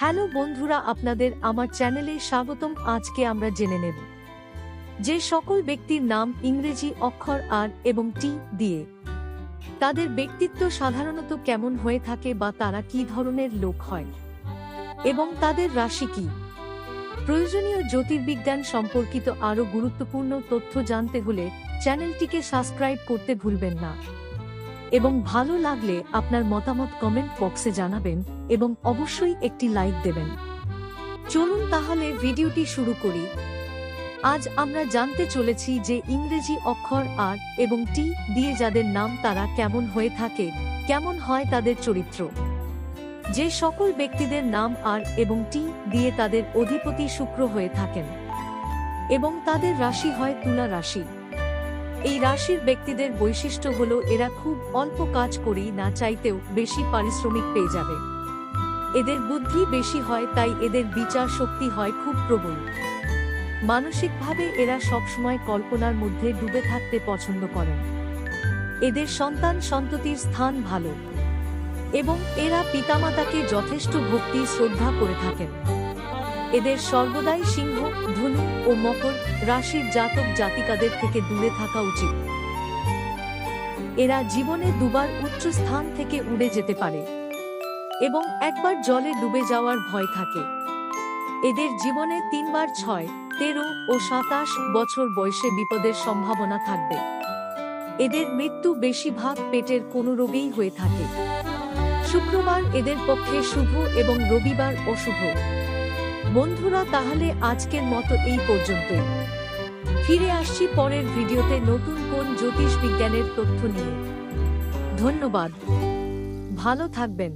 Hello বন্ধুরা, আপনাদের আমার চ্যানেলে স্বাগতম। আজকে আমরা জেনে নেব যে সকল ব্যক্তির নাম ইংরেজি অক্ষর আর এবং টি দিয়ে, তাদের ব্যক্তিত্ব সাধারণত কেমন হয়ে থাকে বা তারা কী ধরনের লোক হয় এবং তাদের রাশি কী। প্রয়োজনীয় জ্যোতির্বিজ্ঞান সম্পর্কিত আরও গুরুত্বপূর্ণ তথ্য জানতে হলে চ্যানেলটিকে সাবস্ক্রাইব করতে ভুলবেন না এবং ভালো লাগলে আপনার মতামত কমেন্ট বক্সে জানাবেন এবং অবশ্যই একটি লাইক দেবেন। চলুন তাহলে ভিডিওটি শুরু করি। আজ আমরা জানতে চলেছি যে ইংরেজি অক্ষর আর এবং টি দিয়ে যাদের নাম তারা কেমন হয়ে থাকে, কেমন হয় তাদের চরিত্র। যে সকল ব্যক্তিদের নাম আর এবং টি দিয়ে, তাদের অধিপতি শুক্র হয়ে থাকেন এবং তাদের রাশি হয় তুলা রাশি। এই রাশির ব্যক্তিদের বৈশিষ্ট্য হলো এরা খুব অল্প কাজ করেই না চাইতেও বেশি পারিশ্রমিক পেয়ে যাবে। এদের বুদ্ধি বেশি হয়, তাই এদের বিচার শক্তি হয় খুব প্রবল। মানসিকভাবে এরা সবসময় কল্পনার মধ্যে ডুবে থাকতে পছন্দ করেন। এদের সন্তান সন্ততির স্থান ভালো এবং এরা পিতামাতাকে যথেষ্ট ভক্তি শ্রদ্ধা করে থাকেন। এদের সর্বদাই সিংহ, ধনু ও মকর রাশির জাতক জাতিকাদের থেকে দূরে থাকা উচিত। এরা জীবনে দুবার উচ্চ স্থান থেকে উড়ে যেতে পারে এবং একবার জলে ডুবে যাওয়ার ভয় থাকে। এদের জীবনে 3 বার 6, 13 ও 27 বছর বয়সে বিপদের সম্ভাবনা থাকবে। এদের মৃত্যু বেশিরভাগ পেটের কোনো রোগেই হয়ে থাকে। শুক্রবার এদের পক্ষে শুভ এবং রবিবার অশুভ। বন্ধুরা, তাহলে আজকের মতো এই পর্যন্তই। ফিরে আসছি পরের ভিডিওতে নতুন কোন জ্যোতিষ বিজ্ঞানের তথ্য নিয়ে। ধন্যবাদ, ভালো থাকবেন।